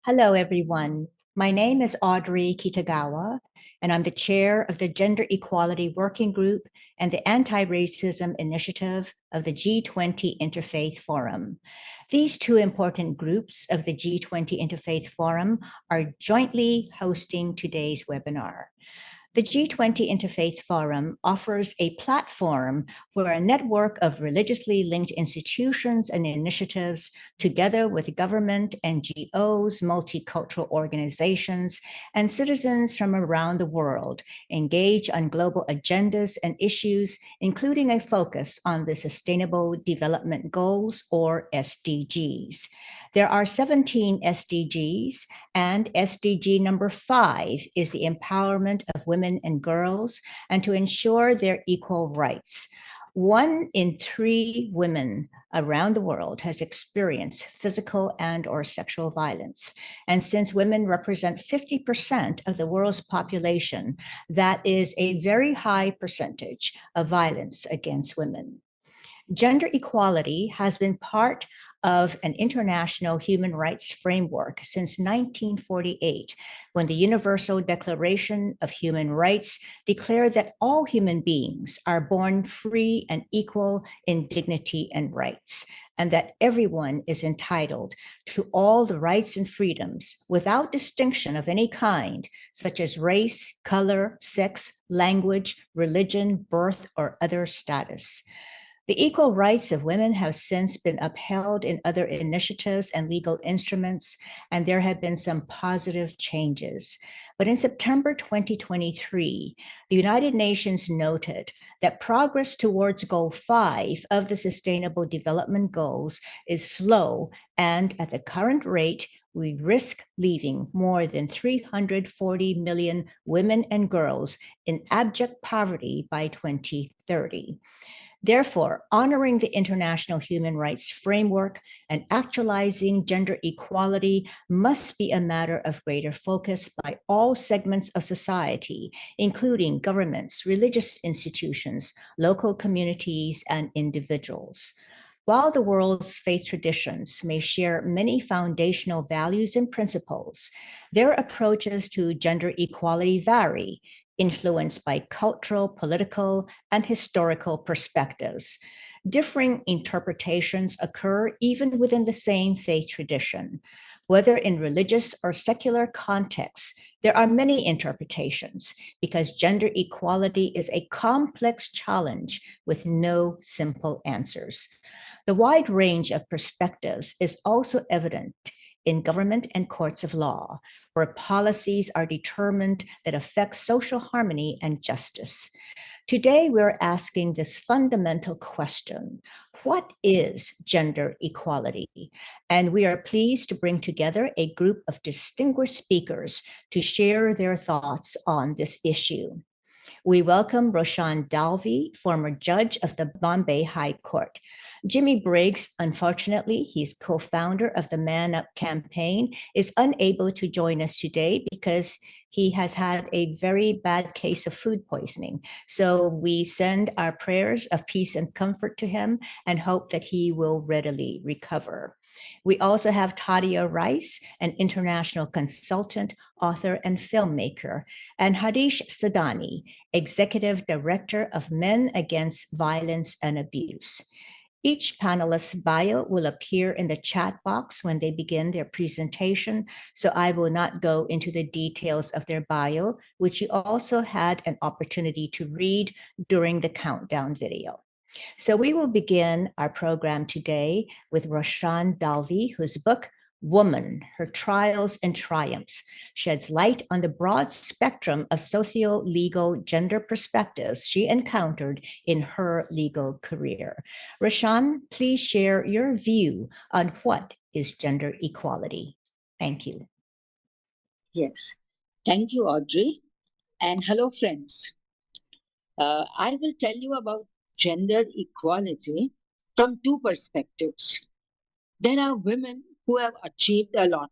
Hello, everyone. My name is Audrey Kitagawa, and I'm the chair of the Gender Equality Working Group and the Anti-Racism Initiative of the G20 Interfaith Forum. These two important groups of the G20 Interfaith Forum are jointly hosting today's webinar. The G20 Interfaith Forum offers a platform where a network of religiously linked institutions and initiatives, together with government, NGOs, multicultural organizations, and citizens from around the world, engage on global agendas and issues, including a focus on the Sustainable Development Goals, or SDGs. There are 17 SDGs, and SDG number 5 is the empowerment of women and girls and to ensure their equal rights. 1 in 3 women around the world has experienced physical and/or sexual violence. And since women represent 50% of the world's population, that is a very high percentage of violence against women. Gender equality has been part of an international human rights framework since 1948, when the Universal Declaration of Human Rights declared that all human beings are born free and equal in dignity and rights, and that everyone is entitled to all the rights and freedoms without distinction of any kind, such as race, color, sex, language, religion, birth, or other status. The equal rights of women have since been upheld in other initiatives and legal instruments, and there have been some positive changes. But in September 2023, the United Nations noted that progress towards Goal 5 of the Sustainable Development Goals is slow, and at the current rate, we risk leaving more than 340 million women and girls in abject poverty by 2030. Therefore, honoring the international human rights framework and actualizing gender equality must be a matter of greater focus by all segments of society, including governments, religious institutions, local communities, and individuals. While the world's faith traditions may share many foundational values and principles, their approaches to gender equality vary, influenced by cultural, political, and historical perspectives. Differing interpretations occur even within the same faith tradition. Whether in religious or secular contexts, there are many interpretations because gender equality is a complex challenge with no simple answers. The wide range of perspectives is also evident in government and courts of law, where policies are determined that affect social harmony and justice. Today, we're asking this fundamental question: what is gender equality? And we are pleased to bring together a group of distinguished speakers to share their thoughts on this issue. We welcome Roshan Dalvi, former judge of the Bombay High Court. Jimmy Briggs, unfortunately, he's co-founder of the Man Up campaign, is unable to join us today because he has had a very bad case of food poisoning. So we send our prayers of peace and comfort to him and hope that he will readily recover. We also have Tadia RIce, an international consultant, author, and filmmaker, and Harish Sadani, executive director of Men Against Violence and Abuse. Each panelist's bio will appear in the chat box when they begin their presentation, so I will not go into the details of their bio, which you also had an opportunity to read during the countdown video. So we will begin our program today with Roshan Dalvi, whose book, Woman, Her Trials and Triumphs, sheds light on the broad spectrum of socio-legal gender perspectives she encountered in her legal career. Roshan, please share your view on what is gender equality. Thank you. Yes, thank you, Audrey. And hello, friends. I will tell you about gender equality from two perspectives. There are women who have achieved a lot.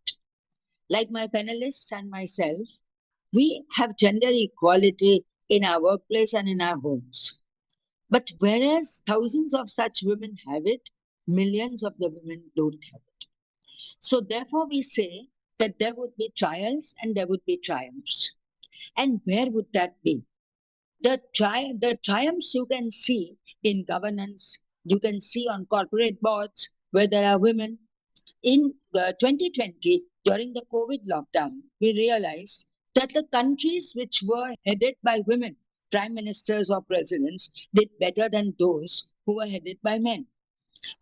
Like my panelists and myself, we have gender equality in our workplace and in our homes. But whereas thousands of such women have it, millions of the women don't have it. So therefore we say that there would be trials and there would be triumphs. And where would that be? The triumphs you can see in governance, you can see on corporate boards where there are women. In 2020, during the COVID lockdown, we realized that the countries which were headed by women, prime ministers or presidents, did better than those who were headed by men.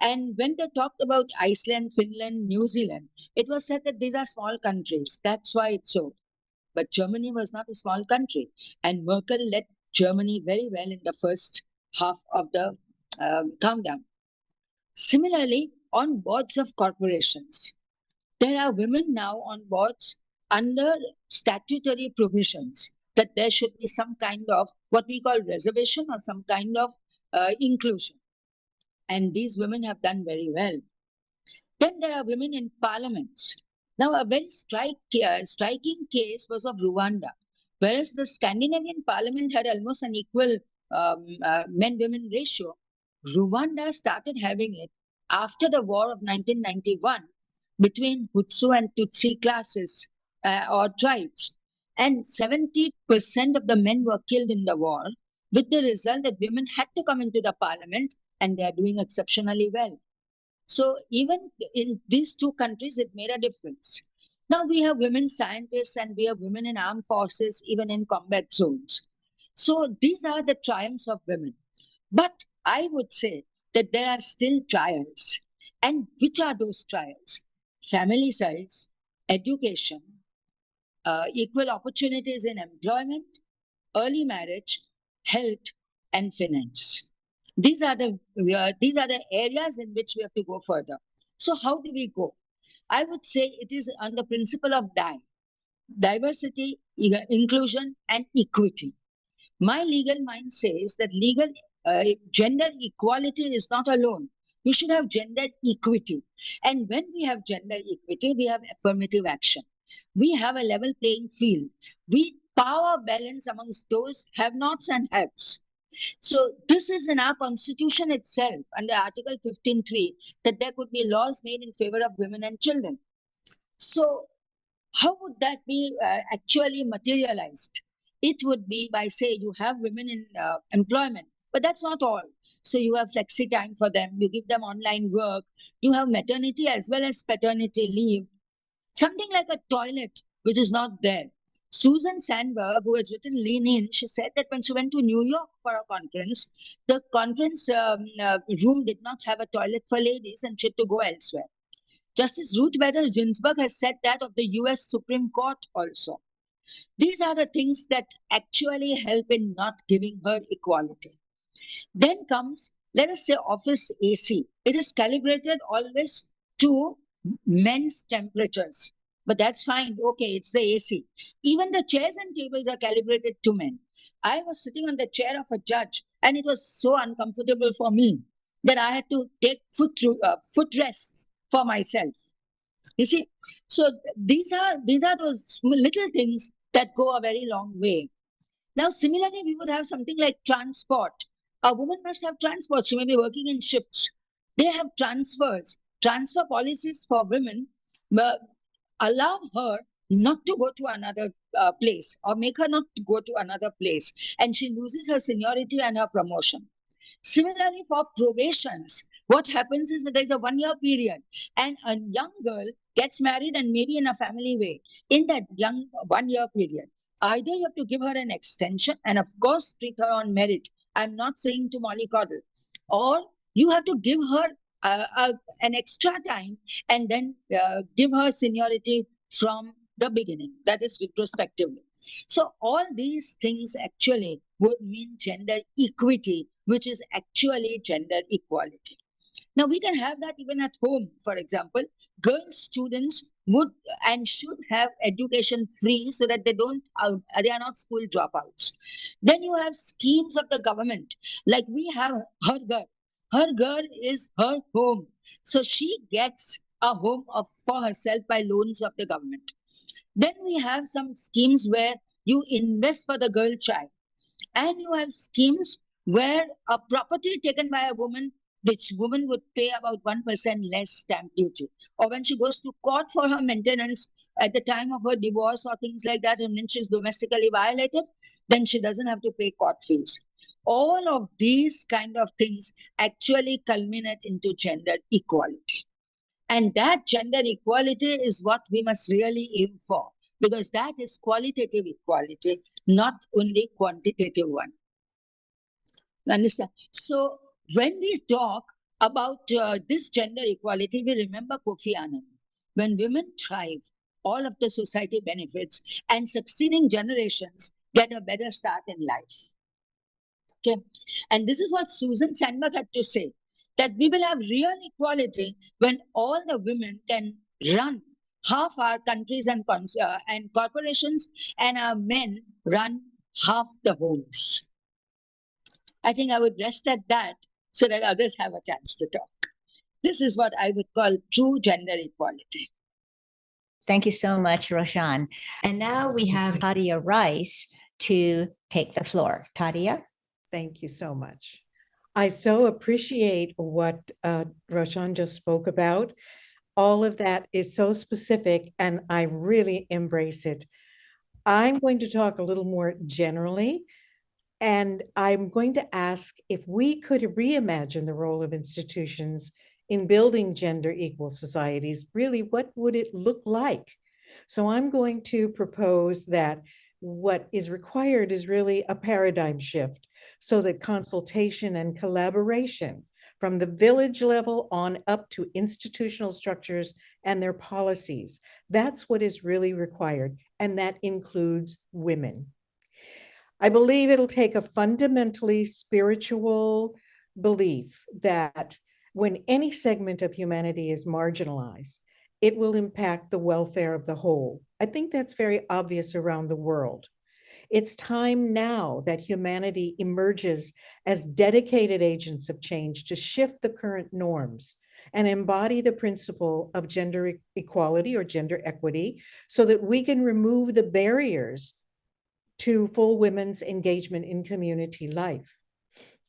And when they talked about Iceland, Finland, New Zealand, it was said that these are small countries. That's why it's so. But Germany was not a small country. And Merkel led Germany very well in the first half of the countdown. Similarly, on boards of corporations, there are women now on boards under statutory provisions that there should be some kind of what we call reservation or some kind of inclusion. And these women have done very well. Then there are women in parliaments. Now, a very striking case was of Rwanda, whereas the Scandinavian parliament had almost an equal men-women ratio. Rwanda started having it after the war of 1991 between Hutu and Tutsi classes or tribes. And 70% of the men were killed in the war, with the result that women had to come into the parliament, and they are doing exceptionally well. So even in these two countries, it made a difference. Now we have women scientists and we have women in armed forces, even in combat zones. So these are the triumphs of women. But I would say that there are still trials. And which are those trials? Family size, education, equal opportunities in employment, early marriage, health, and finance. These are the areas in which we have to go further. So how do we go? I would say it is on the principle of diversity, inclusion, and equity. My legal mind says that gender equality is not alone. We should have gender equity. And when we have gender equity, we have affirmative action. We have a level playing field. We power balance amongst those have-nots and haves. So this is in our constitution itself, under Article 15.3, that there could be laws made in favor of women and children. So how would that be actually materialized? It would be by, say, you have women in employment, but that's not all. So you have flexi time for them, you give them online work, you have maternity as well as paternity leave, something like a toilet, which is not there. Susan Sandberg, who has written Lean In, she said that when she went to New York for a conference, the conference room did not have a toilet for ladies and she had to go elsewhere. Justice Ruth Bader Ginsburg has said that of the US Supreme Court also. These are the things that actually help in not giving her equality. Then comes, let us say, office AC. It is calibrated always to men's temperatures. But that's fine. Okay, it's the AC. Even the chairs and tables are calibrated to men. I was sitting on the chair of a judge, and it was so uncomfortable for me that I had to take foot rests for myself. You see, so these are those little things that go a very long way. Now, similarly, we would have something like transport. A woman must have transport. She may be working in shifts. They have transfers. Transfer policies for women allow her not to go to another place or make her not to go to another place. And she loses her seniority and her promotion. Similarly, for probations, what happens is that there's a 1 year period and a young girl gets married and maybe in a family way. In that young 1 year period, either you have to give her an extension and, of course, treat her on merit. I'm not saying to mollycoddle. Or you have to give her an extra time and then give her seniority from the beginning. That is retrospectively. So all these things actually would mean gender equity, which is actually gender equality. Now, we can have that even at home. For example, girl students would and should have education free so that they are not school dropouts. Then you have schemes of the government, like we have Her Ghar. Her Ghar is her home. So she gets a home for herself by loans of the government. Then we have some schemes where you invest for the girl child. And you have schemes where a property taken by a woman This woman would pay about 1% less stamp duty. Or when she goes to court for her maintenance at the time of her divorce or things like that, and then she's domestically violated, then she doesn't have to pay court fees. All of these kind of things actually culminate into gender equality. And that gender equality is what we must really aim for, because that is qualitative equality, not only quantitative one. Understand? So when we talk about this gender equality, we remember Kofi Annan. When women thrive, all of the society benefits, and succeeding generations get a better start in life. Okay, and this is what Susan Sandberg had to say, that we will have real equality when all the women can run half our countries and corporations, and our men run half the homes. I think I would rest at that so that others have a chance to talk. This is what I would call true gender equality. Thank you so much, Roshan. And now we have Tadia RIce to take the floor. Tadia? Thank you so much. I so appreciate what Roshan just spoke about. All of that is so specific, and I really embrace it. I'm going to talk a little more generally, and I'm going to ask if we could reimagine the role of institutions in building gender equal societies. Really, what would it look like? So I'm going to propose that what is required is really a paradigm shift, so that consultation and collaboration from the village level on up to institutional structures and their policies, that's what is really required, and that includes women. I believe it'll take a fundamentally spiritual belief that when any segment of humanity is marginalized, it will impact the welfare of the whole. I think that's very obvious around the world. It's time now that humanity emerges as dedicated agents of change to shift the current norms and embody the principle of gender equality or gender equity, so that we can remove the barriers to full women's engagement in community life.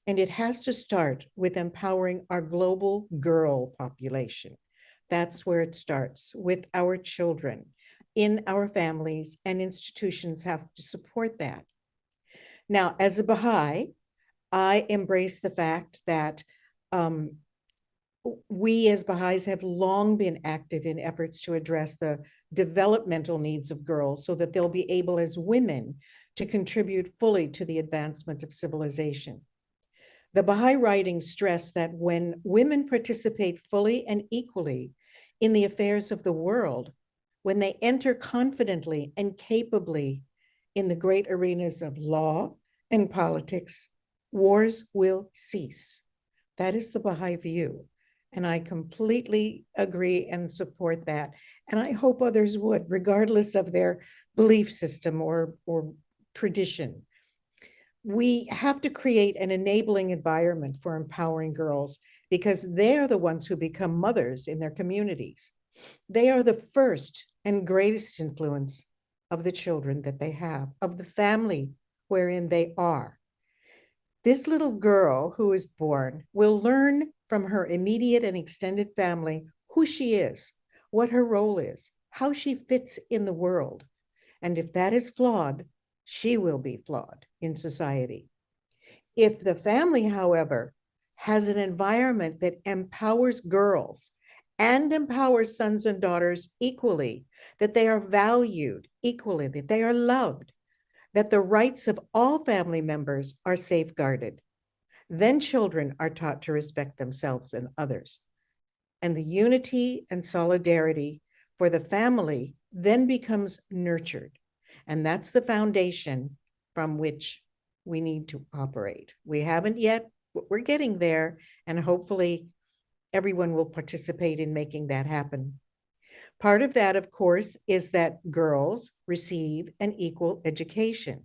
And it has to start with empowering our global girl population. That's where it starts, with our children, in our families, and institutions have to support that. Now, as a Baha'i, I embrace the fact that we as Baha'is have long been active in efforts to address the developmental needs of girls so that they'll be able as women to contribute fully to the advancement of civilization. The Baha'i writings stress that when women participate fully and equally in the affairs of the world, when they enter confidently and capably in the great arenas of law and politics, wars will cease. That is the Baha'i view. And I completely agree and support that. And I hope others would, regardless of their belief system or tradition. We have to create an enabling environment for empowering girls, because they're the ones who become mothers in their communities. They are the first and greatest influence of the children that they have, of the family wherein they are. This little girl who is born will learn from her immediate and extended family who she is, what her role is, how she fits in the world. And if that is flawed, she will be flawed in society. If the family, however, has an environment that empowers girls and empowers sons and daughters equally, that they are valued equally, that they are loved, that the rights of all family members are safeguarded, then children are taught to respect themselves and others. And the unity and solidarity for the family then becomes nurtured. And that's the foundation from which we need to operate. We haven't yet, but we're getting there, and hopefully everyone will participate in making that happen. Part of that, of course, is that girls receive an equal education.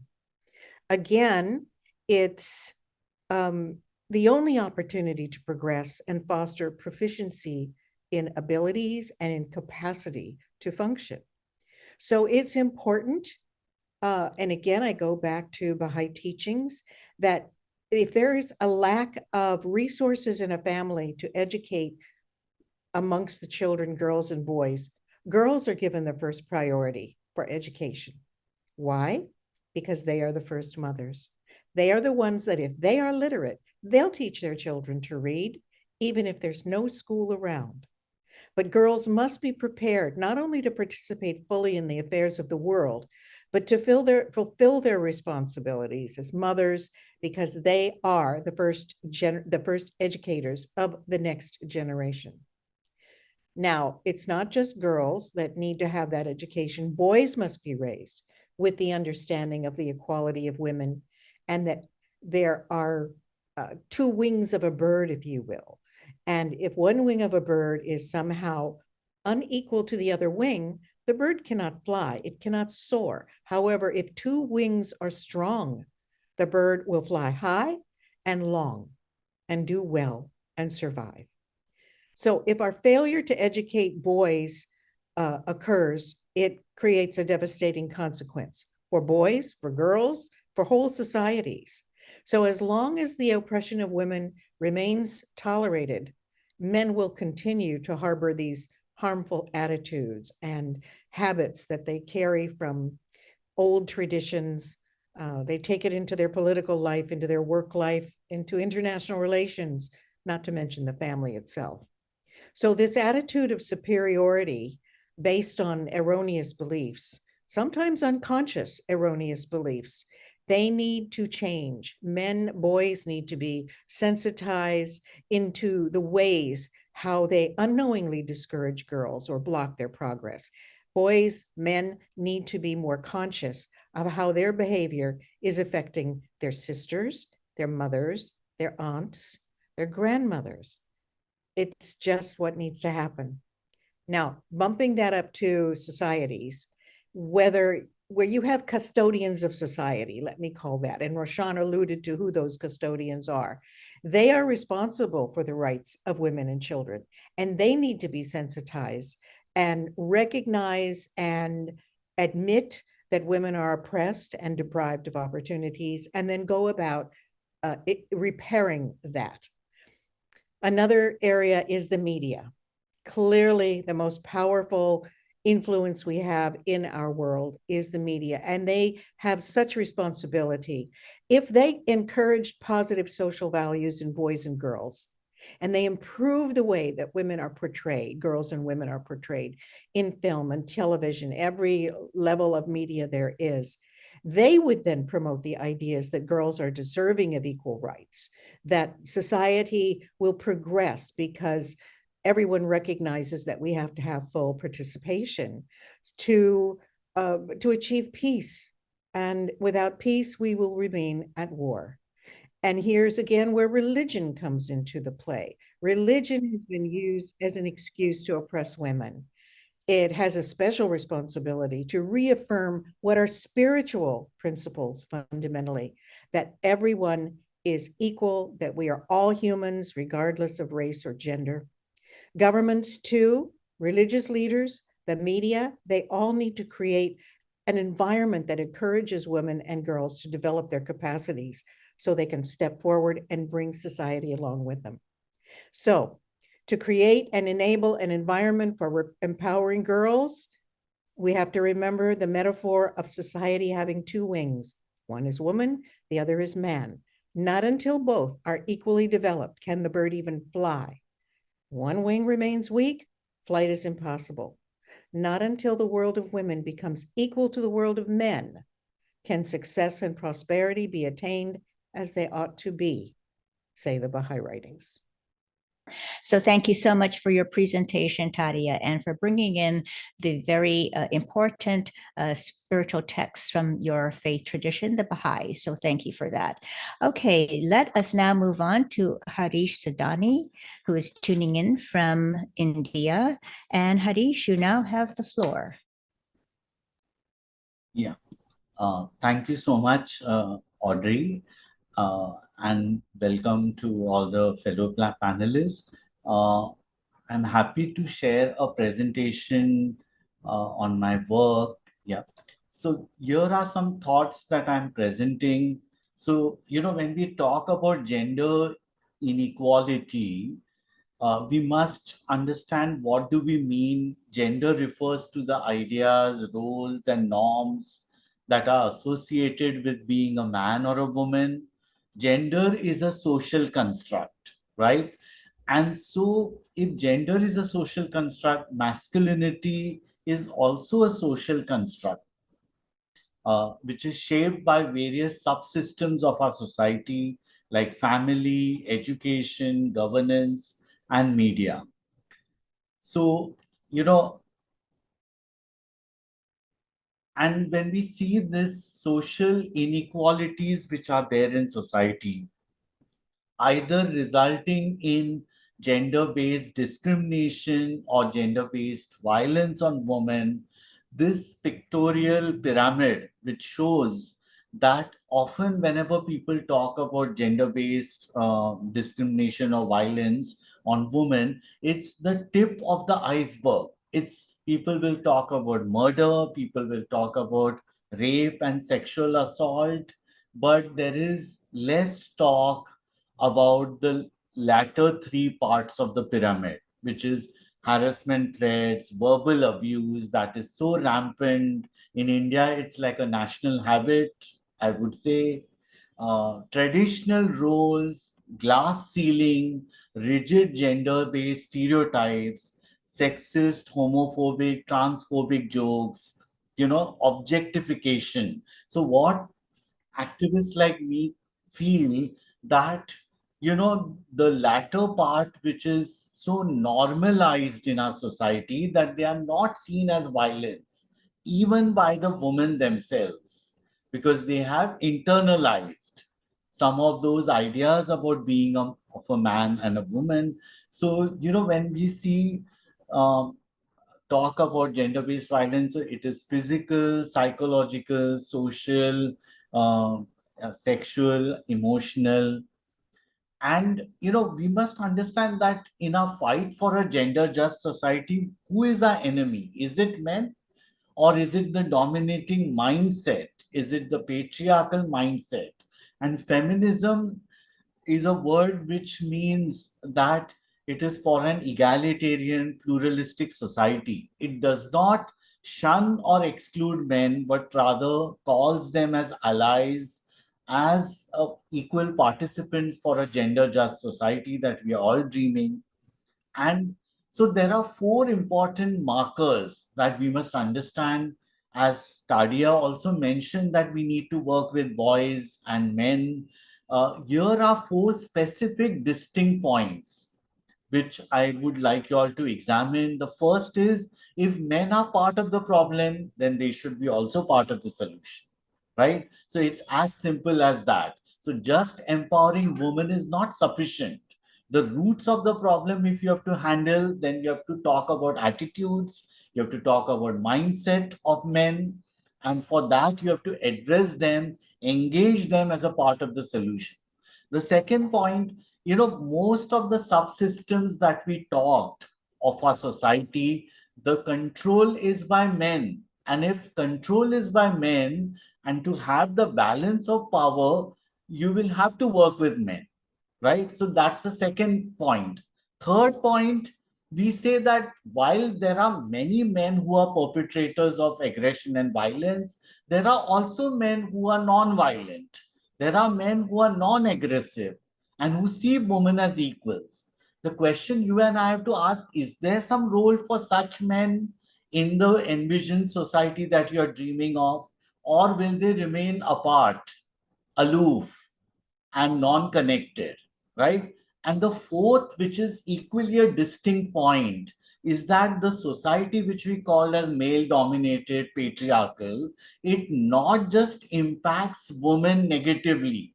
Again, it's the only opportunity to progress and foster proficiency in abilities and in capacity to function. So it's important, and again, I go back to Baha'i teachings, that if there is a lack of resources in a family to educate amongst the children, girls and boys, girls are given the first priority for education. Why? Because they are the first mothers. They are the ones that if they are literate, they'll teach their children to read, even if there's no school around. But girls must be prepared not only to participate fully in the affairs of the world, but to fulfill their responsibilities as mothers, because they are the first educators of the next generation. Now, it's not just girls that need to have that education. Boys must be raised with the understanding of the equality of women, and that there are two wings of a bird, if you will. And if one wing of a bird is somehow unequal to the other wing, the bird cannot fly, it cannot soar. However, if two wings are strong, the bird will fly high and long and do well and survive. So if our failure to educate boys occurs, it creates a devastating consequence for boys, for girls, for whole societies. So as long as the oppression of women remains tolerated, men will continue to harbor these harmful attitudes and habits that they carry from old traditions. They take it into their political life, into their work life, into international relations, not to mention the family itself. So this attitude of superiority based on erroneous beliefs, sometimes unconscious erroneous beliefs, they need to change. Men, boys need to be sensitized into the ways how they unknowingly discourage girls or block their progress. Boys, men need to be more conscious of how their behavior is affecting their sisters, their mothers, their aunts, their grandmothers. It's just what needs to happen. Now, bumping that up to societies, where you have custodians of society, let me call that, and Roshan alluded to who those custodians are. They are responsible for the rights of women and children, and they need to be sensitized and recognize and admit that women are oppressed and deprived of opportunities, and then go about repairing that. Another area is the media. Clearly, the most powerful influence we have in our world is the media, and they have such responsibility. If they encouraged positive social values in boys and girls, and they improve the way that women are portrayed, girls and women are portrayed in film and television, every level of media there is, they would then promote the ideas that girls are deserving of equal rights, that society will progress because everyone recognizes that we have to have full participation to achieve peace. And without peace, we will remain at war. And here's again where religion comes into the play. Religion has been used as an excuse to oppress women. It has a special responsibility to reaffirm what are spiritual principles fundamentally, that everyone is equal, that we are all humans regardless of race or gender. Governments too, religious leaders, the media, they all need to create an environment that encourages women and girls to develop their capacities so they can step forward and bring society along with them. So to create and enable an environment for empowering girls, we have to remember the metaphor of society having two wings. One is woman, the other is man. Not until both are equally developed can the bird even fly. One wing remains weak, flight is impossible. Not until the world of women becomes equal to the world of men can success and prosperity be attained as they ought to be, say the Baha'i writings. So thank you so much for your presentation, Tadia, and for bringing in the very important spiritual texts from your faith tradition, the Baha'i. So thank you for that. Okay, let us now move on to Harish Sadani, who is tuning in from India. And Harish, you now have the floor. Yeah, thank you so much, Audrey, and welcome to all the fellow panelists. I'm happy to share a presentation on my work. Yeah, so here are some thoughts that I'm presenting So, when we talk about gender inequality, we must understand what do we mean. Gender refers to the ideas, roles, and norms that are associated with being a man or a woman. Gender is a social construct, right? And so, if gender is a social construct, masculinity is also a social construct, which is shaped by various subsystems of our society, like family, education, governance, and media. So, and when we see this social inequalities which are there in society, either resulting in gender-based discrimination or gender-based violence on women, this pictorial pyramid, which shows that often whenever people talk about gender-based discrimination or violence on women, it's the tip of the iceberg. It's people will talk about murder, people will talk about rape and sexual assault, but there is less talk about the latter three parts of the pyramid, which is harassment threats, verbal abuse that is so rampant. In India, it's like a national habit, I would say. Traditional roles, glass ceiling, rigid gender based stereotypes, sexist, homophobic, transphobic jokes, objectification. So, what activists like me feel that the latter part, which is so normalized in our society, that they are not seen as violence even by the women themselves, because they have internalized some of those ideas about being of a man and a woman. So when we see um, talk about gender-based violence, it is physical, psychological, social, sexual, emotional. And, we must understand that in our fight for a gender-just society, who is our enemy? Is it men, or is it the dominating mindset? Is it the patriarchal mindset? And feminism is a word which means that it is for an egalitarian, pluralistic society. It does not shun or exclude men, but rather calls them as allies, as equal participants for a gender just society that we are all dreaming. And so there are four important markers that we must understand. As Tadia also mentioned, that we need to work with boys and men. Here are four specific distinct points which I would like you all to examine. The first is, if men are part of the problem, then they should be also part of the solution, right? So it's as simple as that. So just empowering women is not sufficient. The roots of the problem, if you have to handle, then you have to talk about attitudes, you have to talk about mindset of men, and for that you have to address them, engage them as a part of the solution. The second point, most of the subsystems that we talked of our society, the control is by men. And if control is by men, and to have the balance of power, you will have to work with men, right? So that's the second point. Third point, we say that while there are many men who are perpetrators of aggression and violence, there are also men who are non-violent. There are men who are non-aggressive and who see women as equals. The question you and I have to ask, is there some role for such men in the envisioned society that you are dreaming of, or will they remain apart, aloof, and non-connected, right? And the fourth, which is equally a distinct point, is that the society which we call as male-dominated, patriarchal, it not just impacts women negatively,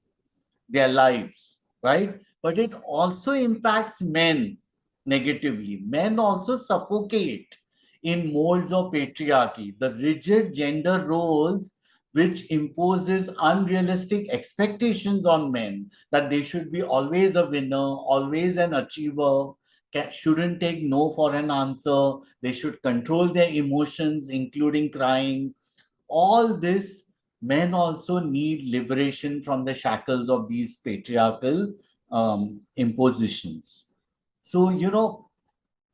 their lives, right? But it also impacts men negatively. Men also suffocate in molds of patriarchy, the rigid gender roles which imposes unrealistic expectations on men, that they should be always a winner, always an achiever, shouldn't take no for an answer, they should control their emotions, including crying. All this men also need liberation from the shackles of these patriarchal impositions. So,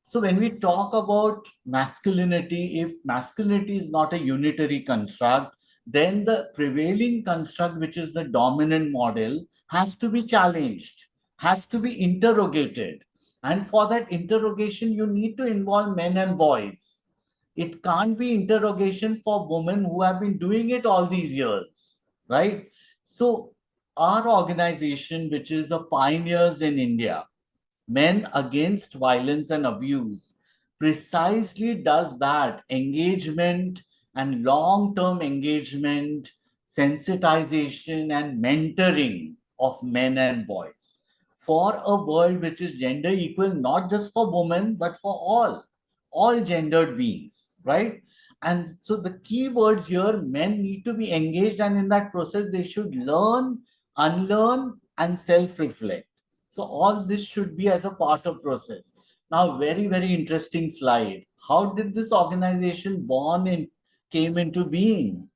so when we talk about masculinity, if masculinity is not a unitary construct, then the prevailing construct, which is the dominant model, has to be challenged, has to be interrogated. And for that interrogation, you need to involve men and boys. It can't be interrogation for women who have been doing it all these years, right? So our organization, which is a pioneers in India, Men Against Violence and Abuse, precisely does that engagement and long-term engagement, sensitization and mentoring of men and boys for a world which is gender equal, not just for women, but for all gendered beings, right? And so the key words here, men need to be engaged, and in that process, they should learn, unlearn, and self-reflect. So all this should be as a part of process. Now, very, very interesting slide. How did this organization born and came into being?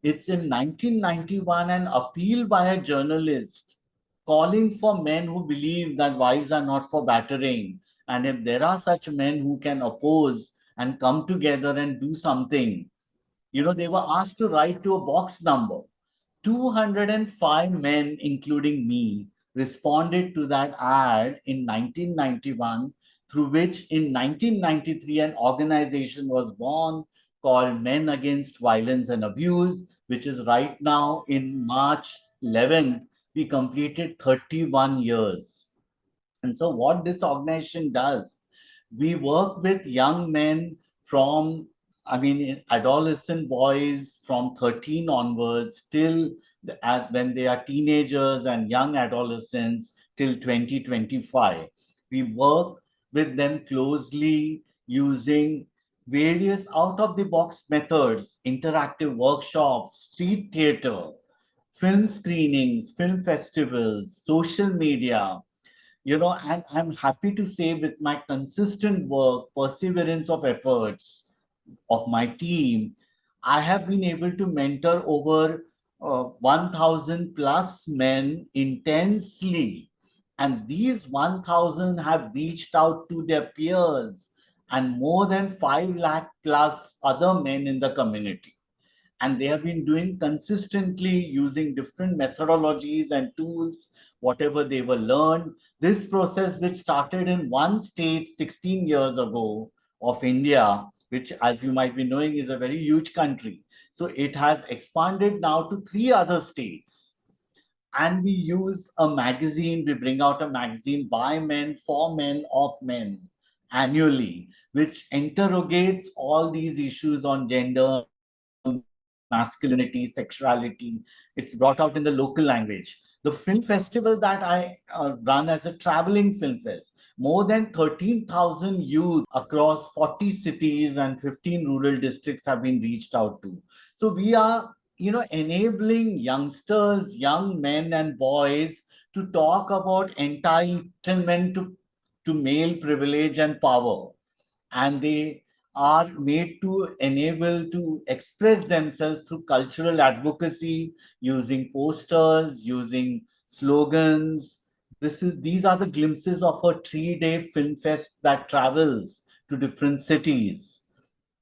It's in 1991, an appeal by a journalist calling for men who believe that wives are not for battering. And if there are such men who can oppose and come together and do something, they were asked to write to a box number. 205 men, including me, responded to that ad in 1991, through which in 1993 an organization was born called Men Against Violence and Abuse, which is right now in March 11th, we completed 31 years. And so what this organization does, we work with young men from, adolescent boys from 13 onwards till when they are teenagers and young adolescents till 2025. We work with them closely using various out-of-the-box methods, interactive workshops, street theater, film screenings, film festivals, social media, and I'm happy to say with my consistent work, perseverance of efforts of my team, I have been able to mentor over 1,000 plus men intensely. And these 1,000 have reached out to their peers and more than 5 lakh plus other men in the community. And they have been doing consistently using different methodologies and tools, whatever they were learned. This process, which started in one state 16 years ago of India, which, as you might be knowing, is a very huge country. So it has expanded now to 3 other states. And we use a magazine, we bring out a magazine by men, for men, of men annually, which interrogates all these issues on gender, masculinity, sexuality. It's brought out in the local language. The film festival that I run as a traveling film fest, more than 13,000 youth across 40 cities and 15 rural districts have been reached out to. So we are, enabling youngsters, young men and boys to talk about entitlement to male privilege and power. And they are made to enable to express themselves through cultural advocacy, using posters, using slogans. These are the glimpses of a 3-day film fest that travels to different cities,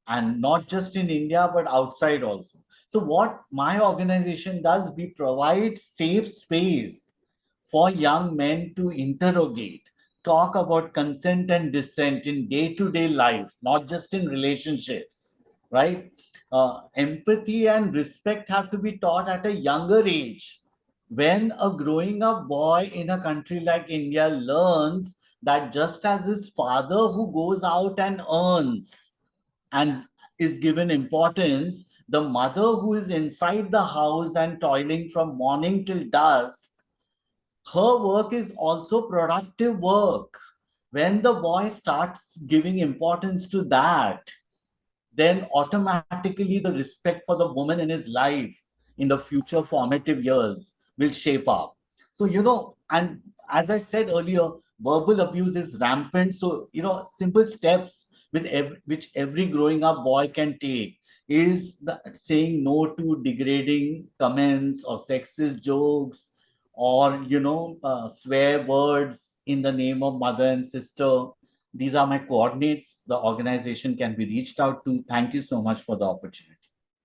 and not just in India, but outside also. So what my organization does, we provide safe space for young men to interrogate, talk about consent and dissent in day-to-day life, not just in relationships, right? Empathy and respect have to be taught at a younger age. When a growing up boy in a country like India learns that just as his father who goes out and earns and is given importance, the mother who is inside the house and toiling from morning till dusk, her work is also productive work. When the boy starts giving importance to that, then automatically the respect for the woman in his life in the future formative years will shape up. So, and as I said earlier, verbal abuse is rampant. So, simple steps which every growing up boy can take. is saying no to degrading comments or sexist jokes or, swear words in the name of mother and sister. These are my coordinates. The organization can be reached out to. Thank you so much for the opportunity.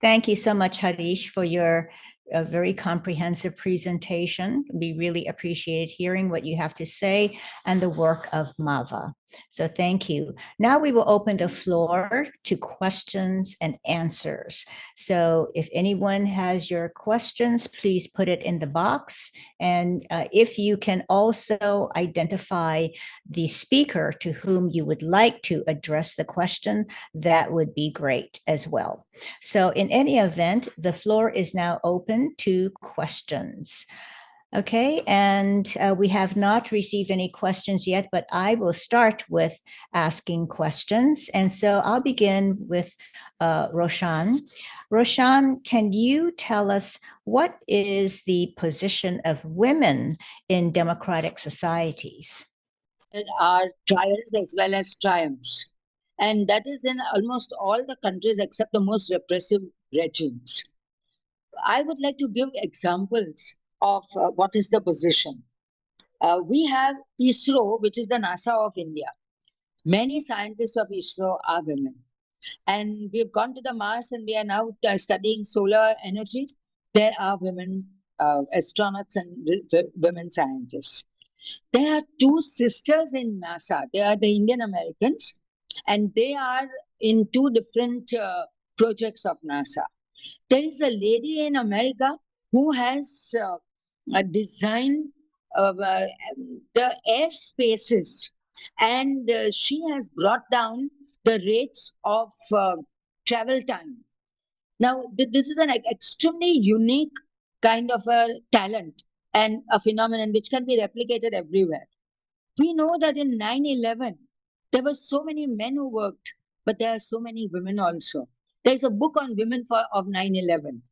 Thank you so much, Harish, for your very comprehensive presentation. We really appreciated hearing what you have to say and the work of MAVA. So thank you. Now we will open the floor to questions and answers. So if anyone has your questions, please put it in the box. And if you can also identify the speaker to whom you would like to address the question, that would be great as well. So in any event, the floor is now open to questions. Okay, and we have not received any questions yet, but I will start with asking questions. And so I'll begin with Roshan. Roshan, can you tell us what is the position of women in democratic societies? There are trials as well as triumphs. And that is in almost all the countries except the most repressive regimes. I would like to give examples of what is the position. We have ISRO, which is the NASA of India. Many scientists of ISRO are women. And we've gone to the Mars and we are now studying solar energy. There are women astronauts and women scientists. There are two sisters in NASA. They are the Indian Americans, and they are in two different projects of NASA. There is a lady in America who has designed the air spaces, and she has brought down the rates of travel time. Now, this is an extremely unique kind of a talent and a phenomenon which can be replicated everywhere. We know that in 9/11, there were so many men who worked, but there are so many women also. There's a book on women of 9/11.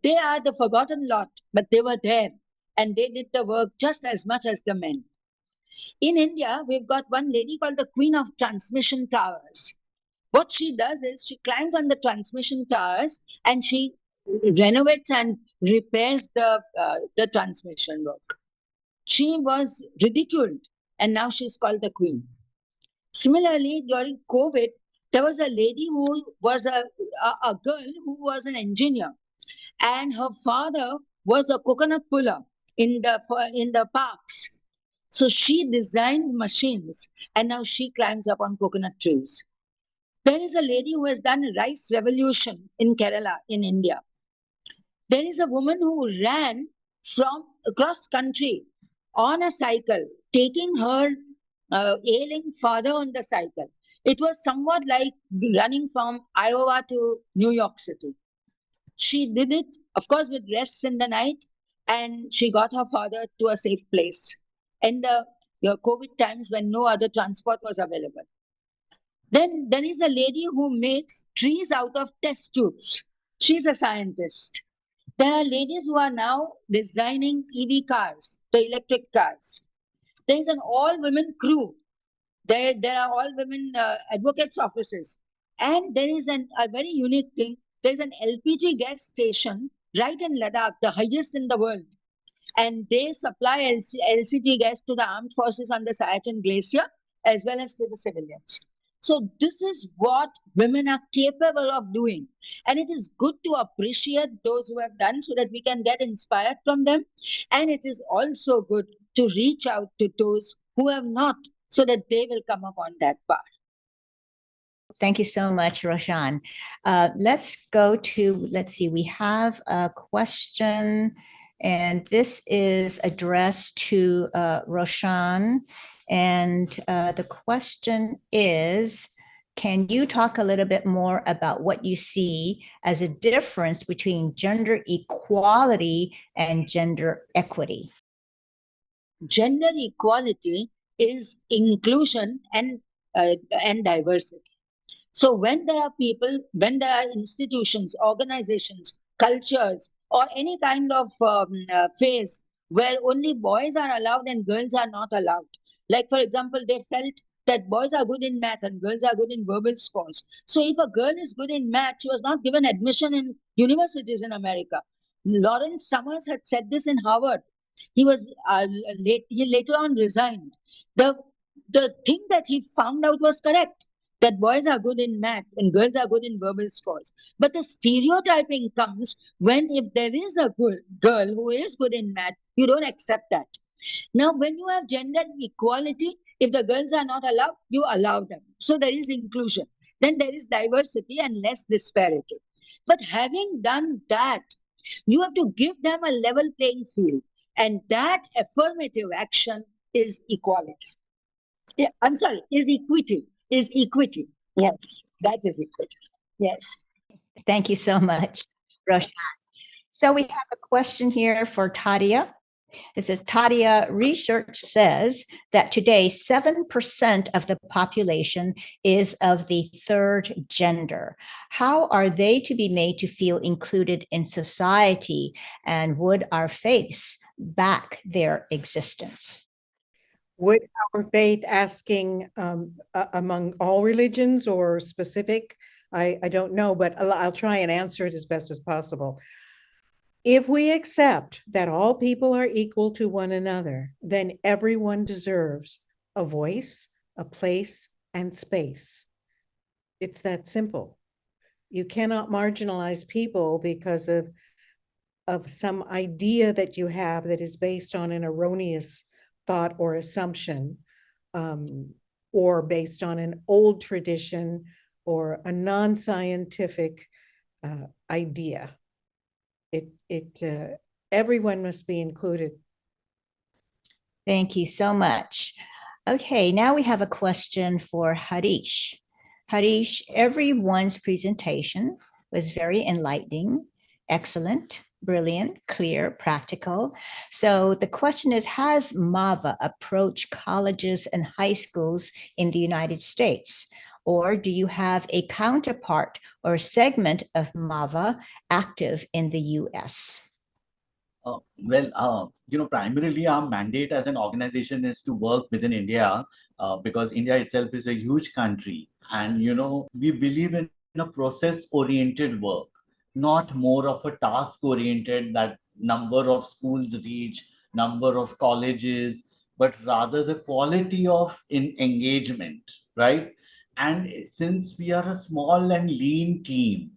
They are the forgotten lot, but they were there and they did the work just as much as the men. In India, we've got one lady called the Queen of Transmission Towers. What she does is she climbs on the transmission towers and she renovates and repairs the transmission work. She was ridiculed and now she's called the queen. Similarly, during COVID, there was a lady who was a girl who was an engineer, and her father was a coconut puller in the parks. So she designed machines and now she climbs up on coconut trees. There is a lady who has done a rice revolution in Kerala, in India. There is a woman who ran from across country on a cycle, taking her ailing father on the cycle. It was somewhat like running from Iowa to New York City. She did it, of course, with rests in the night, and she got her father to a safe place in the COVID times when no other transport was available. Then there is a lady who makes trees out of test tubes. She's a scientist. There are ladies who are now designing EV cars, the electric cars. There is an all-women crew. There are all-women advocates' offices. And there is a very unique thing. There is an LPG gas station right in Ladakh, the highest in the world. And they supply LCG gas to the armed forces on the Siachen Glacier as well as to the civilians. So this is what women are capable of doing. And it is good to appreciate those who have done so that we can get inspired from them. And it is also good to reach out to those who have not so that they will come up on that path. Thank you so much, Roshan. Let's see, we have a question, and this is addressed to Roshan. And the question is, can you talk a little bit more about what you see as a difference between gender equality and gender equity? Gender equality is inclusion and diversity. So when there are people, when there are institutions, organizations, cultures, or any kind of phase where only boys are allowed and girls are not allowed. Like, for example, they felt that boys are good in math and girls are good in verbal scores. So if a girl is good in math, she was not given admission in universities in America. Lawrence Summers had said this in Harvard. He was he later on resigned. The thing that he found out was correct, that boys are good in math and girls are good in verbal scores. But the stereotyping comes when if there is a girl who is good in math, you don't accept that. Now, when you have gender equality, if the girls are not allowed, you allow them. So there is inclusion. Then there is diversity and less disparity. But having done that, you have to give them a level playing field. And that affirmative action is equality. Yeah, I'm sorry, is equity. Is equity. Yes, that is equity. Yes. Thank you so much, Roshan. So we have a question here for Tadia. It says, Tadia, research says that today 7% of the population is of the third gender. How are they to be made to feel included in society, and would our faiths back their existence? Would our faith asking among all religions or specific? I don't know, but I'll try and answer it as best as possible. If we accept that all people are equal to one another, then everyone deserves a voice, a place, and space. It's that simple. You cannot marginalize people because of some idea that you have that is based on an erroneous thought or assumption, or based on an old tradition or a non-scientific idea. Everyone must be included. Thank you so much. Okay, now we have a question for Harish. Harish, everyone's presentation was very enlightening, excellent, brilliant, clear, practical. So the question is, has MAVA approached colleges and high schools in the United States? Or do you have a counterpart or segment of MAVA active in the US? Primarily our mandate as an organization is to work within India because India itself is a huge country. And, we believe in a process-oriented work, not more of a task-oriented, that number of schools reach, number of colleges, but rather the quality of engagement, right? And since we are a small and lean team,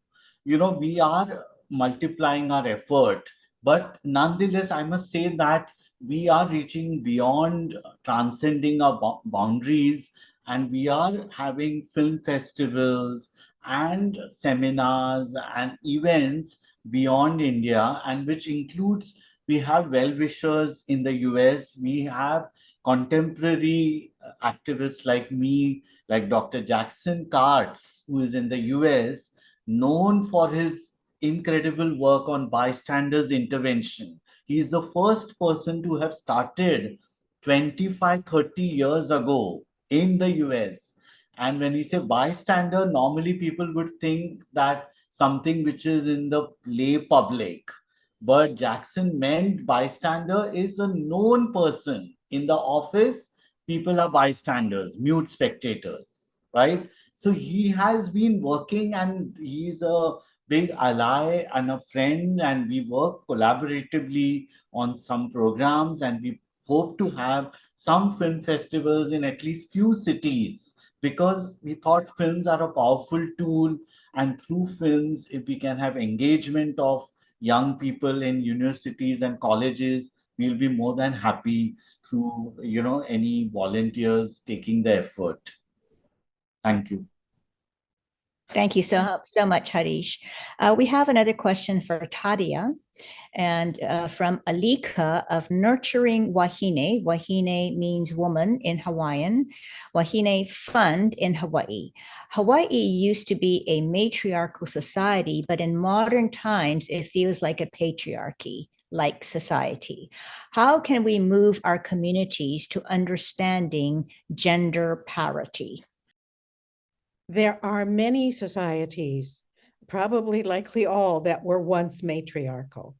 we are multiplying our effort. But nonetheless, I must say that we are reaching beyond transcending our boundaries, and we are having film festivals and seminars and events beyond India, and which includes, we have well-wishers in the US, we have contemporary activists like me, like Dr. Jackson Katz, who is in the US, known for his incredible work on bystanders intervention. He is the first person to have started 25-30 years ago in the US. And when we say bystander, normally people would think that something which is in the lay public. But Jackson meant bystander is a known person. In the office, people are bystanders, mute spectators, right? So he has been working, and he's a big ally and a friend, and we work collaboratively on some programs, and we hope to have some film festivals in at least few cities, because we thought films are a powerful tool, and through films, if we can have engagement of young people in universities and colleges, we'll be more than happy through any volunteers taking the effort. Thank you. Thank you so much, Harish. We have another question for Tadia, and from Alika of Nurturing Wahine. Wahine means woman in Hawaiian. Wahine Fund in Hawaii. Hawaii used to be a matriarchal society, but in modern times, it feels like a patriarchy-like society. How can we move our communities to understanding gender parity? There are many societies, probably likely all, that were once matriarchal,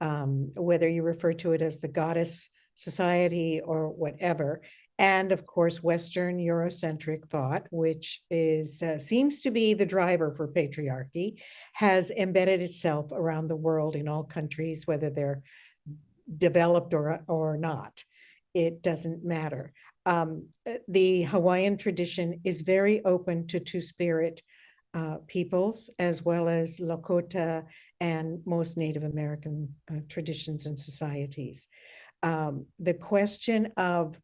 whether you refer to it as the goddess society or whatever. and of course, Western Eurocentric thought, which is seems to be the driver for patriarchy, has embedded itself around the world in all countries, whether they're developed or not. It doesn't matter. The Hawaiian tradition is very open to two-spirit peoples, as well as Lakota and most Native American traditions and societies. The question of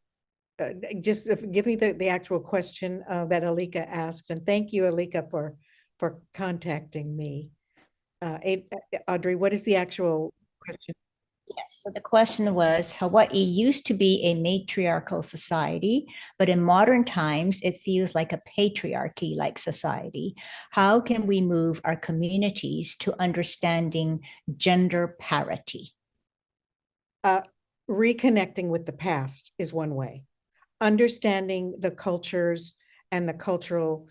just give me the actual question that Alika asked, and thank you, Alika, for contacting me. Audrey, what is the actual question? Yes, so the question was, Hawaii used to be a matriarchal society, but in modern times, it feels like a patriarchy-like society. How can we move our communities to understanding gender parity? Reconnecting with the past is one way. Understanding the cultures and the cultural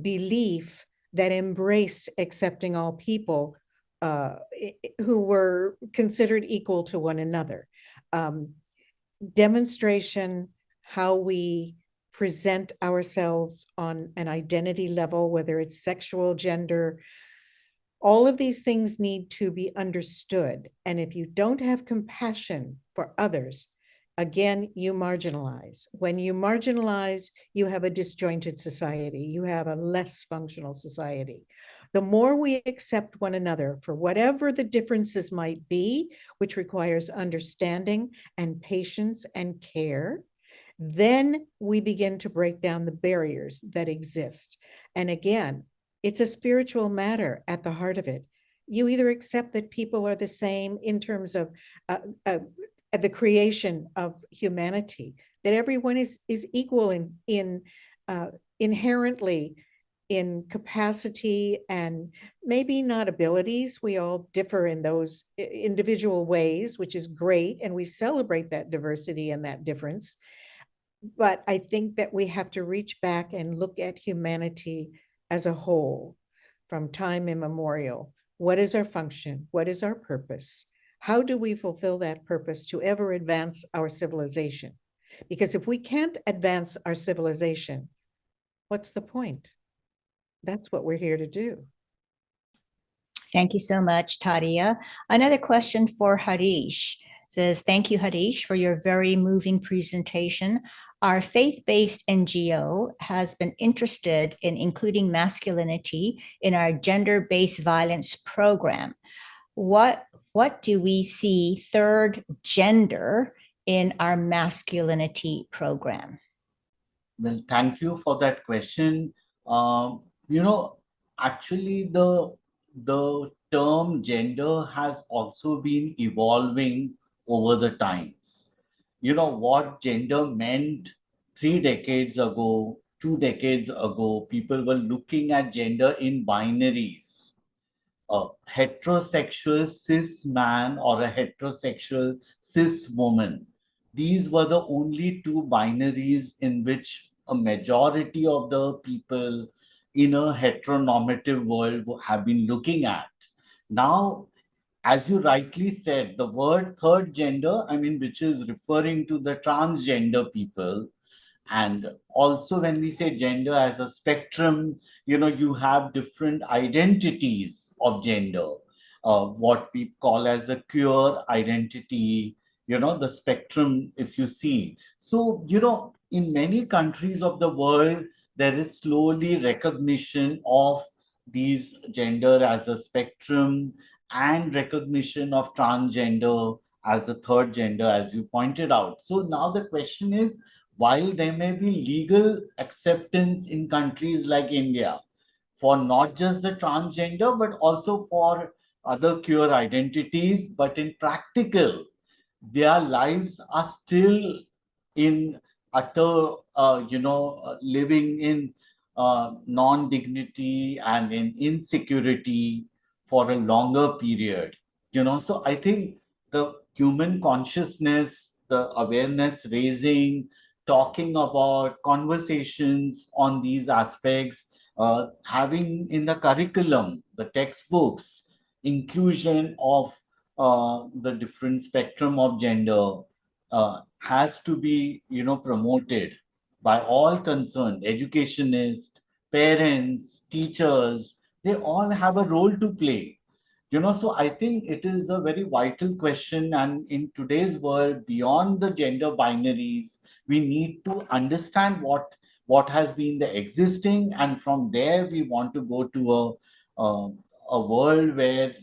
belief that embraced accepting all people who were considered equal to one another. Demonstration, how we present ourselves on an identity level, whether it's sexual, gender, all of these things need to be understood. And if you don't have compassion for others, again, you marginalize. When you marginalize, you have a disjointed society. You have a less functional society. The more we accept one another for whatever the differences might be, which requires understanding and patience and care, then we begin to break down the barriers that exist. And again, it's a spiritual matter at the heart of it. You either accept that people are the same in terms of the creation of humanity, that everyone is equal in inherently in capacity and maybe not abilities. We all differ in those individual ways, which is great, and we celebrate that diversity and that difference. But I think that we have to reach back and look at humanity as a whole from time immemorial. What is our function? What is our purpose? How do we fulfill that purpose to ever advance our civilization? Because if we can't advance our civilization, what's the point? That's what we're here to do. Thank you so much, Tadia. Another question for Harish. Says, thank you, Harish, for your very moving presentation. Our faith-based NGO has been interested in including masculinity in our gender-based violence program. What do we see third gender in our masculinity program? Well, thank you for that question. Actually, the term gender has also been evolving over the times. What gender meant 3 decades ago, 2 decades ago, people were looking at gender in binaries. A heterosexual cis man or a heterosexual cis woman. These were the only 2 binaries in which a majority of the people in a heteronormative world have been looking at. Now, as you rightly said, the word third gender, which is referring to the transgender people. And also when we say gender as a spectrum, you have different identities of gender, what we call as a queer identity, the spectrum, if you see. So, in many countries of the world, there is slowly recognition of these gender as a spectrum and recognition of transgender as a third gender, as you pointed out. So now the question is, while there may be legal acceptance in countries like India for not just the transgender, but also for other queer identities, but in practical, their lives are still in utter, living in non-dignity and in insecurity for a longer period. So I think the human consciousness, the awareness raising, talking about conversations on these aspects, having in the curriculum, the textbooks, inclusion of the different spectrum of gender, has to be, promoted by all concerned, educationists, parents, teachers. They all have a role to play. So I think it is a very vital question. And in today's world, beyond the gender binaries, we need to understand what has been the existing, and from there we want to go to a world where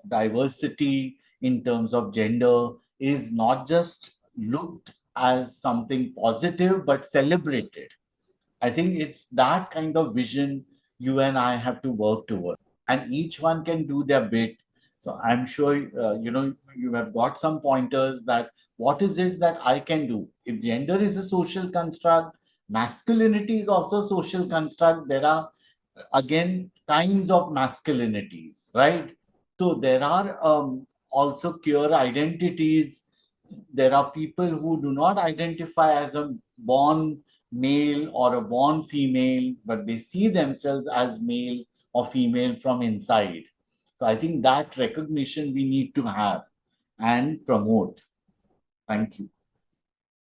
diversity in terms of gender is not just looked as something positive but celebrated. I think it's that kind of vision you and I have to work towards, and each one can do their bit. So I'm sure you have got some pointers that what is it that I can do. If gender is a social construct, masculinity is also a social construct. There are again kinds of masculinities, right? So there are also queer identities. There are people who do not identify as a born male or a born female, but they see themselves as male or female from inside. So I think that recognition we need to have and promote. Thank you.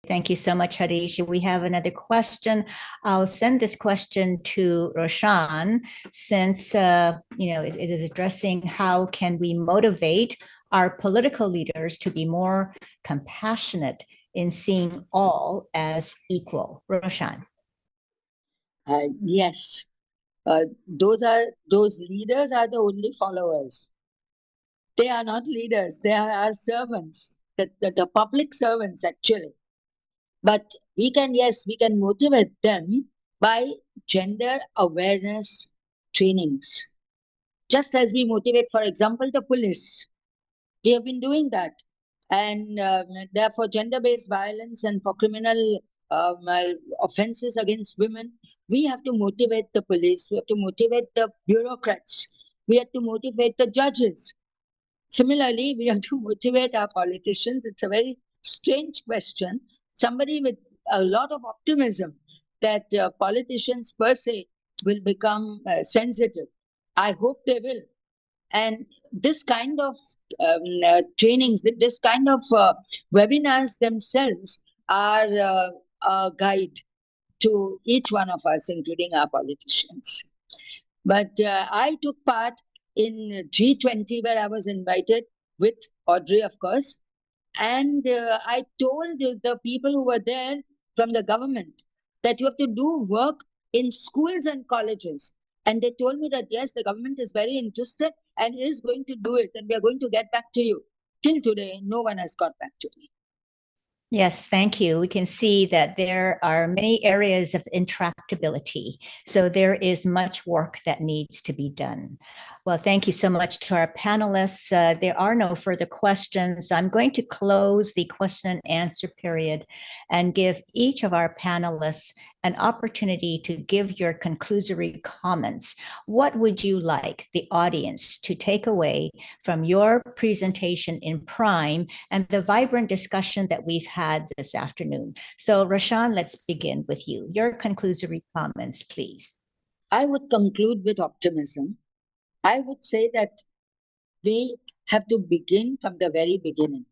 Thank you so much, Harish. We have another question. I'll send this question to Roshan, since it is addressing how can we motivate our political leaders to be more compassionate in seeing all as equal. Roshan. Yes, those leaders are the only followers. They are not leaders. They are servants. The public servants actually. But we can motivate them by gender awareness trainings. Just as we motivate, for example, the police. We have been doing that. And therefore, gender-based violence and for criminal offenses against women, we have to motivate the police. We have to motivate the bureaucrats. We have to motivate the judges. Similarly, we have to motivate our politicians. It's a very strange question. Somebody with a lot of optimism that politicians per se will become sensitive. I hope they will. And this kind of trainings, this kind of webinars themselves are a guide to each one of us, including our politicians. But I took part in G20, where I was invited with Audrey, of course. And I told the people who were there from the government that you have to do work in schools and colleges. And they told me that, yes, the government is very interested and is going to do it. And we are going to get back to you. Till today, no one has got back to me. Yes, thank you. We can see that there are many areas of intractability. So there is much work that needs to be done. Well, thank you so much to our panelists. There are no further questions. I'm going to close the question and answer period and give each of our panelists an opportunity to give your conclusory comments. What would you like the audience to take away from your presentation in Prime and the vibrant discussion that we've had this afternoon? So, Roshan, let's begin with you. Your conclusory comments, please. I would conclude with optimism. I would say that we have to begin from the very beginning,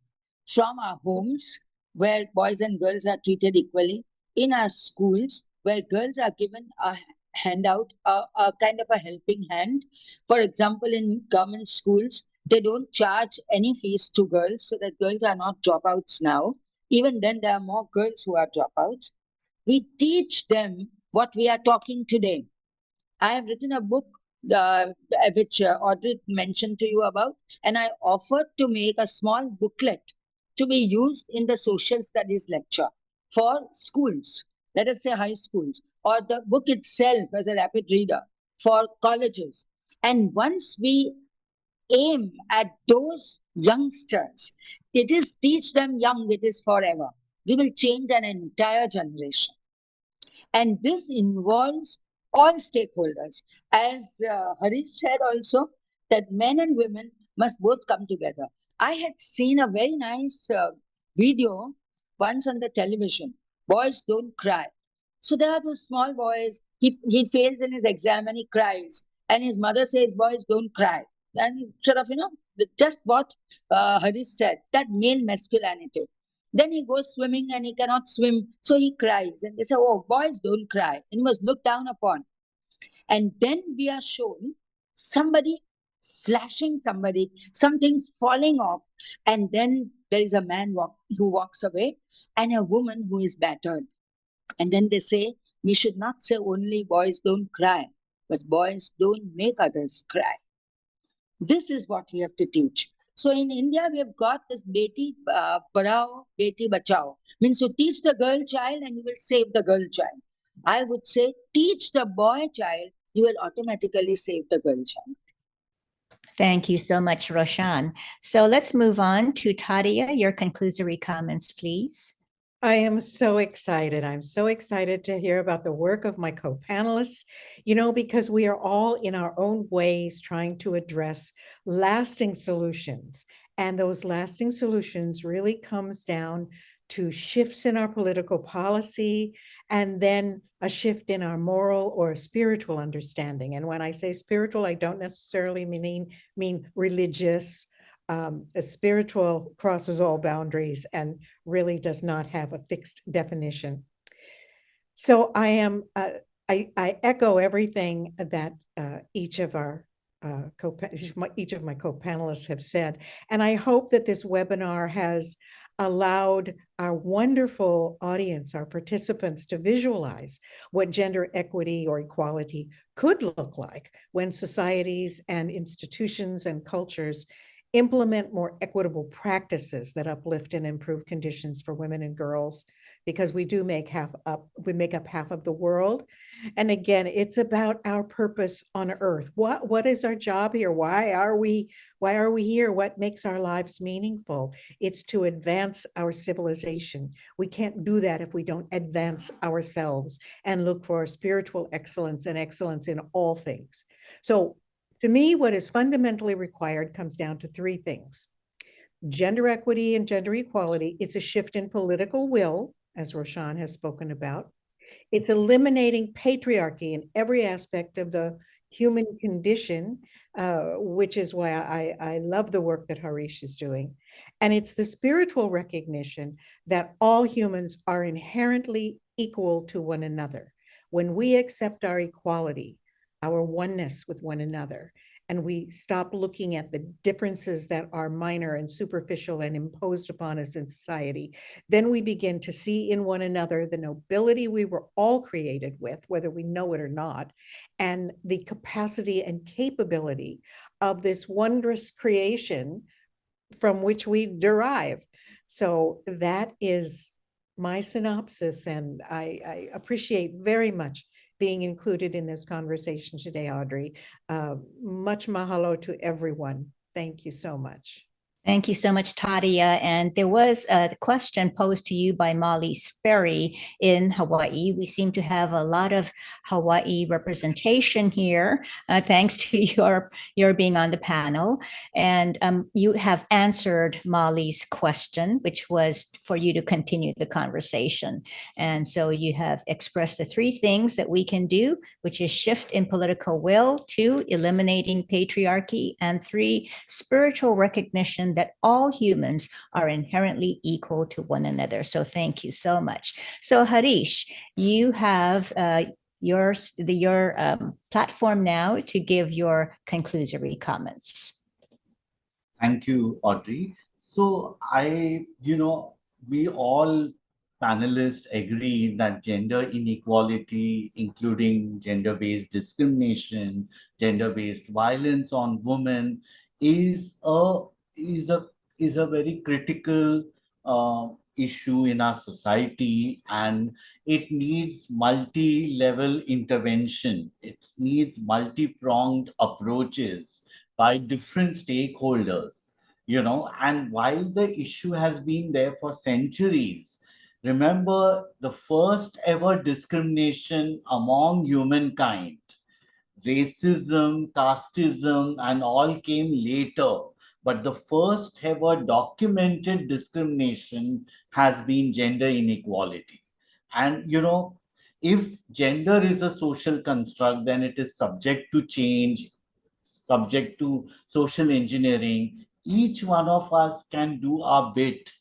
from our homes, where boys and girls are treated equally, in our schools, where girls are given a handout, a kind of a helping hand. For example, in government schools, they don't charge any fees to girls so that girls are not dropouts now. Even then, there are more girls who are dropouts. We teach them what we are talking today. I have written a book which Audrey mentioned to you about, and I offered to make a small booklet to be used in the social studies lecture for schools, let us say high schools, or the book itself as a rapid reader for colleges. And once we aim at those youngsters, it is teach them young, it is forever. We will change an entire generation. And this involves all stakeholders. As Harish said also, that men and women must both come together. I had seen a very nice video once on the television. Boys don't cry. So there are those small boys, he fails in his exam and he cries. And his mother says, boys don't cry. And sort of, just what Harish said, that male masculinity. Then he goes swimming and he cannot swim, so he cries. And they say, oh, boys don't cry. And he was looked down upon. And then we are shown somebody slashing somebody, something falling off. And then there is a man who walks away and a woman who is battered. And then they say, we should not say only boys don't cry, but boys don't make others cry. This is what we have to teach. So in India, we have got this Beti Padhao, Beti Bachao. Means you teach the girl child and you will save the girl child. I would say teach the boy child, you will automatically save the girl child. Thank you so much, Roshan. So let's move on to Tadia. Your conclusory comments, please. I am so excited. I'm so excited to hear about the work of my co-panelists, because we are all in our own ways trying to address lasting solutions. And those lasting solutions really comes down to shifts in our political policy and then a shift in our moral or spiritual understanding. And when I say spiritual, I don't necessarily mean religious. A spiritual crosses all boundaries and really does not have a fixed definition. So I echo everything that each of my co-panelists have said, and I hope that this webinar has allowed our wonderful audience, our participants, to visualize what gender equity or equality could look like when societies and institutions and cultures implement more equitable practices that uplift and improve conditions for women and girls, because we make up half of the world. And again, it's about our purpose on earth. What is our job here? Why are we here? What makes our lives meaningful? It's to advance our civilization. We can't do that if we don't advance ourselves and look for spiritual excellence and excellence in all things. So to me, what is fundamentally required comes down to three things: gender equity and gender equality. It's a shift in political will, as Roshan has spoken about. It's eliminating patriarchy in every aspect of the human condition, which is why I love the work that Harish is doing. And it's the spiritual recognition that all humans are inherently equal to one another. When we accept our equality, our oneness with one another, and we stop looking at the differences that are minor and superficial and imposed upon us in society, then we begin to see in one another the nobility we were all created with, whether we know it or not, and the capacity and capability of this wondrous creation from which we derive. So that is my synopsis, and I appreciate very much being included in this conversation today, Audrey. Much mahalo to everyone. Thank you so much. Thank you so much, Tadia. And there was a question posed to you by Molly Sperry in Hawaii. We seem to have a lot of Hawaii representation here, thanks to your being on the panel. And you have answered Molly's question, which was for you to continue the conversation. And so you have expressed the three things that we can do, which is shift in political will, 2, eliminating patriarchy, and 3, spiritual recognition that all humans are inherently equal to one another. So thank you so much. So Harish, you have your platform now to give your conclusory comments. Thank you, Audrey. So we all panelists agree that gender inequality, including gender-based discrimination, gender-based violence on women, is a very critical issue in our society, and it needs multi-level intervention. It needs multi-pronged approaches by different stakeholders, and while the issue has been there for centuries, remember the first ever discrimination among humankind, racism, casteism, and all came later. But the first ever documented discrimination has been gender inequality. And, if gender is a social construct, then it is subject to change, subject to social engineering. Each one of us can do our bit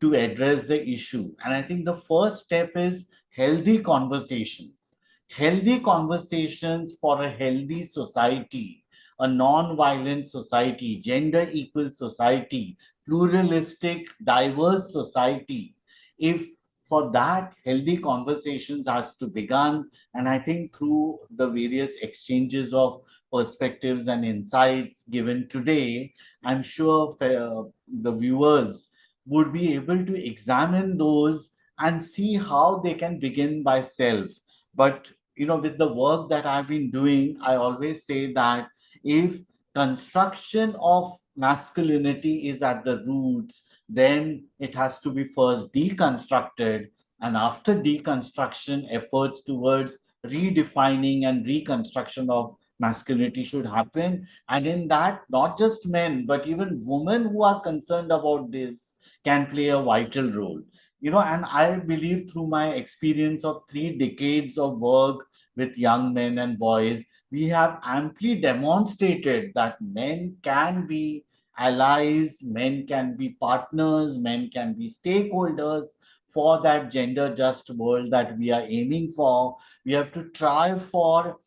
to address the issue. And I think the first step is healthy conversations. Healthy conversations for a healthy society, a non-violent society, gender equal society, pluralistic, diverse society. If for that, healthy conversations has to begin. And I think through the various exchanges of perspectives and insights given today, I'm sure the viewers would be able to examine those and see how they can begin by self. But with the work that I've been doing, I always say that if construction of masculinity is at the roots, then it has to be first deconstructed. And after deconstruction, efforts towards redefining and reconstruction of masculinity should happen. And in that, not just men, but even women who are concerned about this can play a vital role. And I believe through my experience of 3 decades of work with young men and boys, we have amply demonstrated that men can be allies, men can be partners, men can be stakeholders for that gender just world that we are aiming for. We have to try for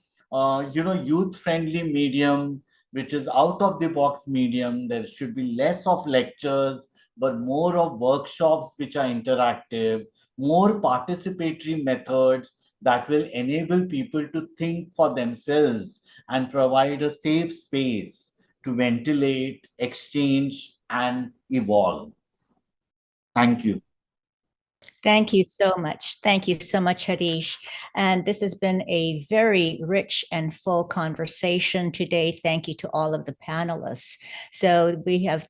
youth friendly medium, which is out of the box medium. There should be less of lectures, but more of workshops which are interactive, more participatory methods that will enable people to think for themselves and provide a safe space to ventilate, exchange, and evolve. Thank you. Thank you so much. Thank you so much, Harish. And this has been a very rich and full conversation today. Thank you to all of the panelists. So we have,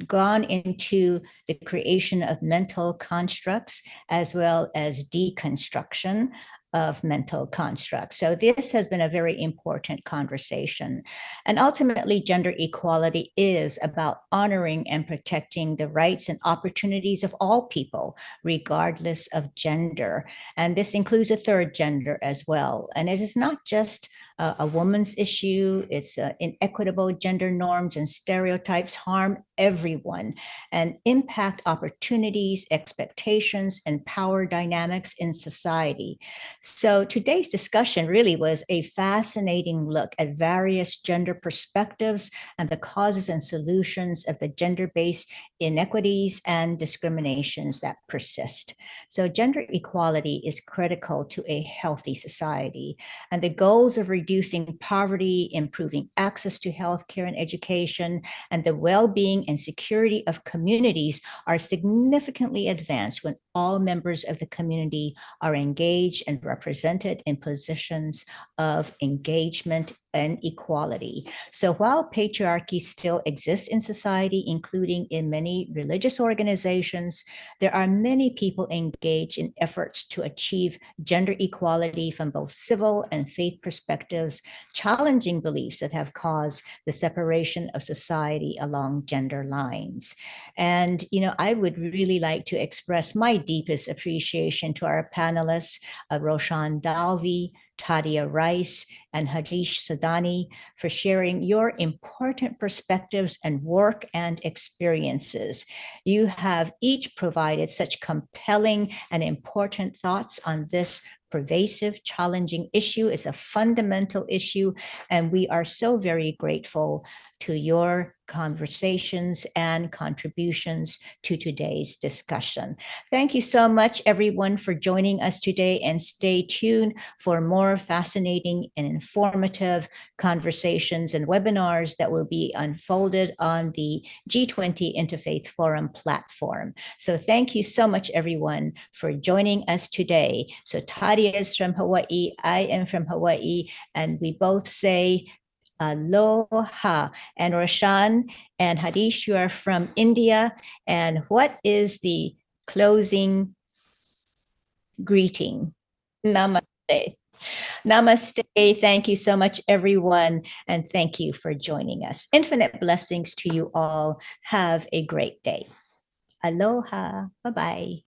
gone into the creation of mental constructs as well as deconstruction of mental constructs. So this has been a very important conversation. And ultimately, gender equality is about honoring and protecting the rights and opportunities of all people, regardless of gender. And this includes a third gender as well. And it is not just a woman's issue. It's inequitable gender norms and stereotypes harm everyone and impact opportunities, expectations, and power dynamics in society. So today's discussion really was a fascinating look at various gender perspectives and the causes and solutions of the gender-based inequities and discriminations that persist. So gender equality is critical to a healthy society, and the goals of reducing poverty, improving access to healthcare and education, and the well-being and security of communities are significantly advanced when all members of the community are engaged and represented in positions of engagement and equality. So while patriarchy still exists in society, including in many religious organizations, there are many people engaged in efforts to achieve gender equality from both civil and faith perspectives, challenging beliefs that have caused the separation of society along gender lines. And, I would really like to express my deepest appreciation to our panelists, Roshan Dalvi, Tadia RIce, and Harish Sadani for sharing your important perspectives and work and experiences. You have each provided such compelling and important thoughts on this pervasive, challenging issue. It's a fundamental issue, and we are so very grateful to your conversations and contributions to today's discussion. Thank you so much, everyone, for joining us today, and stay tuned for more fascinating and informative conversations and webinars that will be unfolded on the G20 Interfaith Forum platform. So thank you so much, everyone, for joining us today. So Tadia is from Hawaii, I am from Hawaii, and we both say aloha. And Roshan and Harish, you are from India. And what is the closing greeting? Namaste. Namaste. Thank you so much, everyone. And thank you for joining us. Infinite blessings to you all. Have a great day. Aloha. Bye-bye.